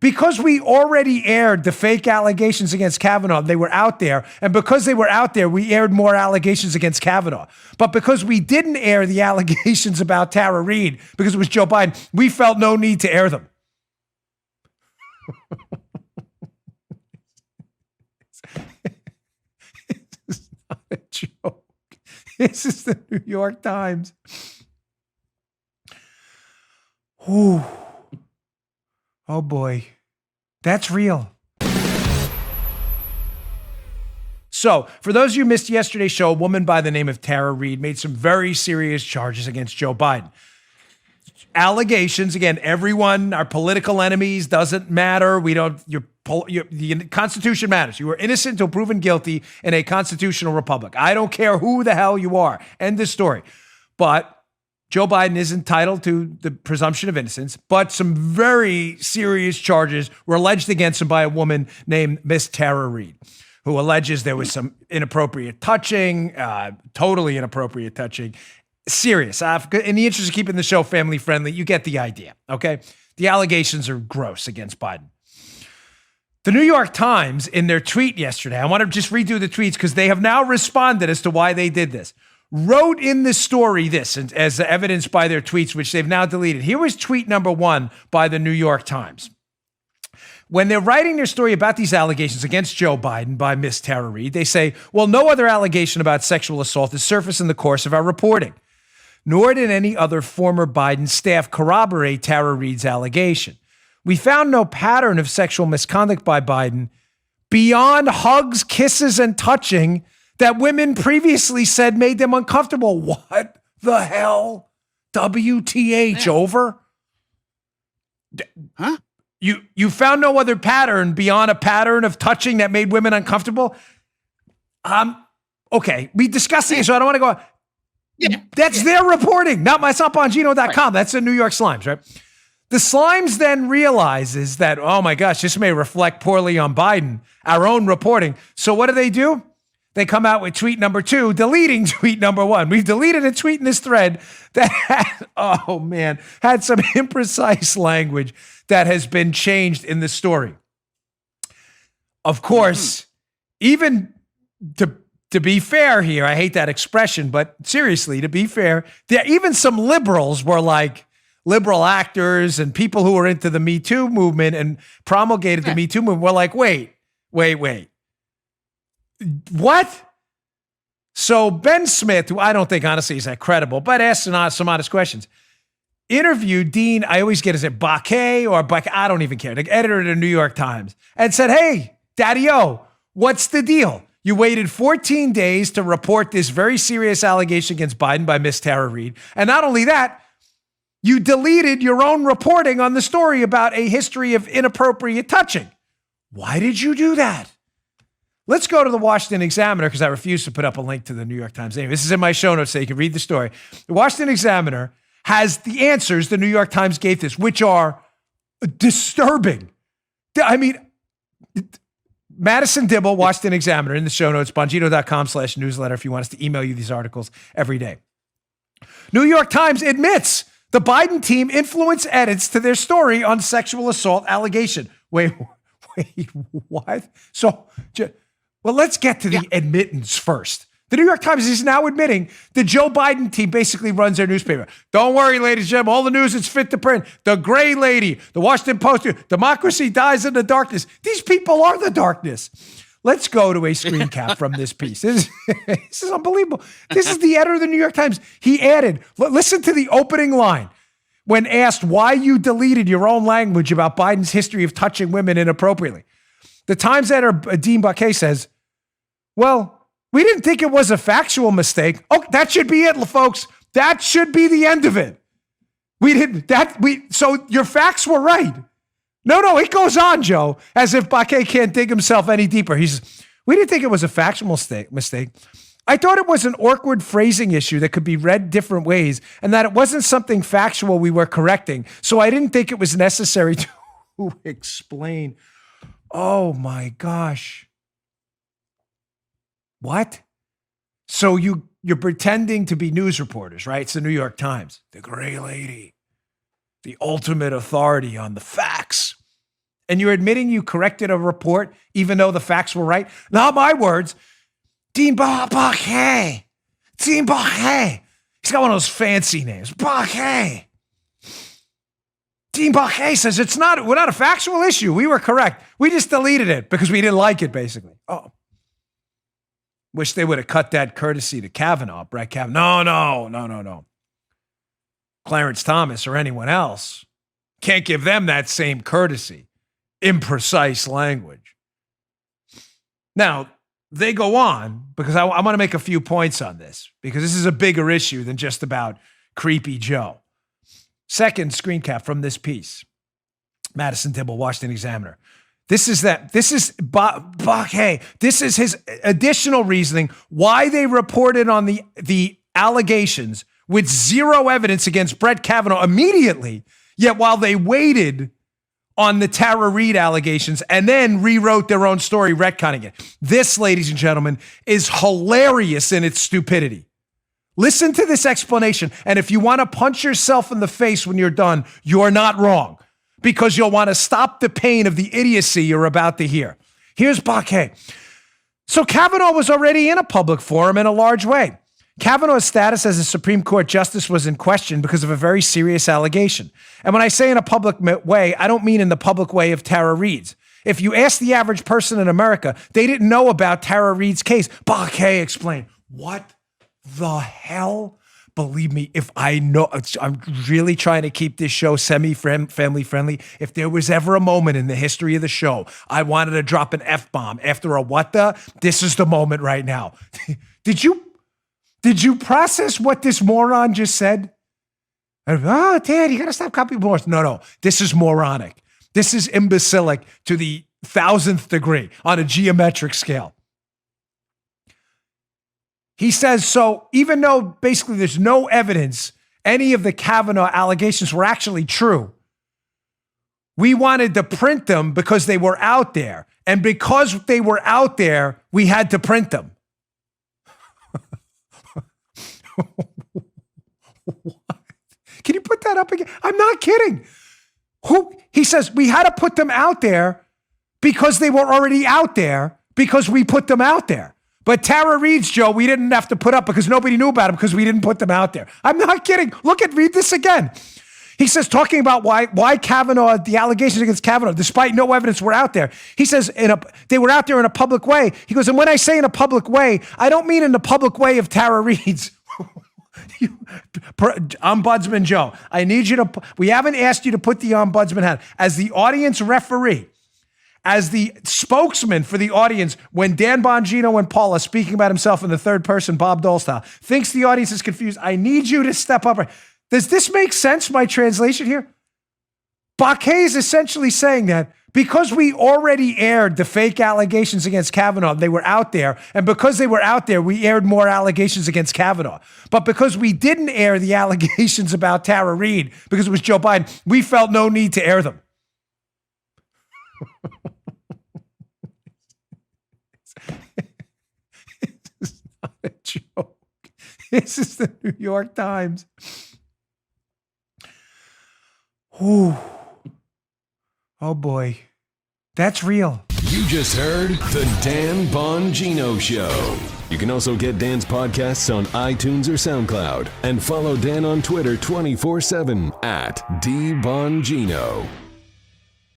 because we already aired the fake allegations against Kavanaugh, they were out there. And because they were out there, we aired more allegations against Kavanaugh. But because we didn't air the allegations about Tara Reade, because it was Joe Biden, we felt no need to air them. This is not a joke. This is the New York Times. Ooh. Oh boy. That's real. So, for those of you who missed yesterday's show, a woman by the name of Tara Reade made some very serious charges against Joe Biden. Allegations, again, everyone, our political enemies, doesn't matter. The Constitution matters. You are innocent until proven guilty in a constitutional republic. I don't care who the hell you are. End of story. But Joe Biden is entitled to the presumption of innocence, but some very serious charges were alleged against him by a woman named Miss Tara Reade, who alleges there was some inappropriate touching, totally inappropriate touching. Serious. In the interest of keeping the show family friendly, you get the idea, okay? The allegations are gross against Biden. The New York Times, in their tweet yesterday, I want to just redo the tweets because they have now responded as to why they did this, wrote in the story this, as evidenced by their tweets, which they've now deleted. Here was tweet number 1 by the New York Times. When they're writing their story about these allegations against Joe Biden by Miss Tara Reade, they say, well, no other allegation about sexual assault has surfaced in the course of our reporting, nor did any other former Biden staff corroborate Tara Reade's allegation. We found no pattern of sexual misconduct by Biden beyond hugs, kisses, and touching that women previously said made them uncomfortable. What the hell? WTH, over? Huh? You found no other pattern beyond a pattern of touching that made women uncomfortable? Okay, we discussed it, so I don't want to go. Yeah, that's their reporting, not Bongino.com. Right. That's the New York Slimes, right? The Slimes then realizes that, oh my gosh, this may reflect poorly on Biden, our own reporting. So what do? They come out with tweet number 2, deleting tweet number 1. We've deleted a tweet in this thread that had some imprecise language that has been changed in the story. Of course, even to be fair here, I hate that expression, but seriously, to be fair, even some liberals were like, liberal actors and people who were into the Me Too movement and promulgated the Me Too movement were like, wait. What? So Ben Smith, who I don't think honestly is that credible, but asked some honest questions, interviewed Dean, I always get, is it Baquet or Baquet? I don't even care, the editor of the New York Times, and said, hey, Daddy-O, what's the deal? You waited 14 days to report this very serious allegation against Biden by Miss Tara Reade. And not only that, you deleted your own reporting on the story about a history of inappropriate touching. Why did you do that? Let's go to the Washington Examiner, because I refuse to put up a link to the New York Times. Anyway, this is in my show notes so you can read the story. The Washington Examiner has the answers the New York Times gave this, which are disturbing. I mean, Madison Dibble, Washington Examiner, in the show notes, Bongino.com/newsletter if you want us to email you these articles every day. New York Times admits the Biden team influenced edits to their story on sexual assault allegation. Wait, what? So, well, let's get to the admittance first. The New York Times is now admitting the Joe Biden team basically runs their newspaper. Don't worry, ladies and gentlemen, all the news is fit to print. The Gray Lady, the Washington Post, democracy dies in the darkness. These people are the darkness. Let's go to a screen cap from this piece. This is unbelievable. This is the editor of the New York Times. He added, listen to the opening line. When asked why you deleted your own language about Biden's history of touching women inappropriately, the Times editor, Dean Baquet, says, well, we didn't think it was a factual mistake. Oh, that should be it, folks. That should be the end of it. So your facts were right. No, it goes on, Joe, as if Baquet can't dig himself any deeper. He says, we didn't think it was a factual mistake. I thought it was an awkward phrasing issue that could be read different ways and that it wasn't something factual we were correcting. So I didn't think it was necessary to explain. Oh my gosh. What? So you're pretending to be news reporters, right? It's the New York Times, the Gray Lady, the ultimate authority on the facts. And you're admitting you corrected a report even though the facts were right? Not my words. Dean Bongino. Dean Bongino. He's got one of those fancy names. Bongino. Dean Bongino says we're not a factual issue. We were correct. We just deleted it because we didn't like it, basically. Oh. Wish they would have cut that courtesy to Kavanaugh, Brett Kavanaugh. No. Clarence Thomas or anyone else. Can't give them that same courtesy. Imprecise language. Now, they go on because I want to make a few points on this because this is a bigger issue than just about Creepy Joe. Second screen cap from this piece. Madison Dibble, Washington Examiner. This is his additional reasoning why they reported on the allegations with zero evidence against Brett Kavanaugh immediately, yet while they waited on the Tara Reade allegations and then rewrote their own story, retconning it. This, ladies and gentlemen, is hilarious in its stupidity. Listen to this explanation, and if you want to punch yourself in the face when you're done, you're not wrong, because you'll want to stop the pain of the idiocy you're about to hear. Here's Baquet. So Kavanaugh was already in a public forum in a large way. Kavanaugh's status as a Supreme Court justice was in question because of a very serious allegation. And when I say in a public way, I don't mean in the public way of Tara Reade's. If you ask the average person in America, they didn't know about Tara Reade's case. Baquet explained. What the hell? Believe me, if I know, I'm really trying to keep this show semi-family friendly. If there was ever a moment in the history of the show I wanted to drop an F-bomb after a what the, this is the moment right now. Did you process what this moron just said? Oh, Dad, you got to stop copying more. No. This is moronic. This is imbecilic to the 1,000th degree on a geometric scale. He says, so even though basically there's no evidence any of the Kavanaugh allegations were actually true, we wanted to print them because they were out there. And because they were out there, we had to print them. What? Can you put that up again? I'm not kidding. He says we had to put them out there because they were already out there because we put them out there. But Tara Reade's, Joe, we didn't have to put up because nobody knew about them because we didn't put them out there. I'm not kidding. Read this again. He says, talking about why Kavanaugh, the allegations against Kavanaugh, despite no evidence, were out there. He says they were out there in a public way. He goes, and when I say in a public way, I don't mean in the public way of Tara Reade's. Ombudsman Joe, I need you to, we haven't asked you to put the ombudsman hat. As the audience referee, as the spokesman for the audience, when Dan Bongino and Paula, speaking about himself in the third person, Bob Dole style, thinks the audience is confused, I need you to step up. Does this make sense, my translation here? Baquet is essentially saying that because we already aired the fake allegations against Kavanaugh, they were out there, and because they were out there, we aired more allegations against Kavanaugh. But because we didn't air the allegations about Tara Reade, because it was Joe Biden, we felt no need to air them. This is not a joke. This is the New York Times. Ooh. Oh boy. That's real. You just heard The Dan Bongino Show. You can also get Dan's podcasts on iTunes or SoundCloud. And follow Dan on Twitter 24/7 @DBongino.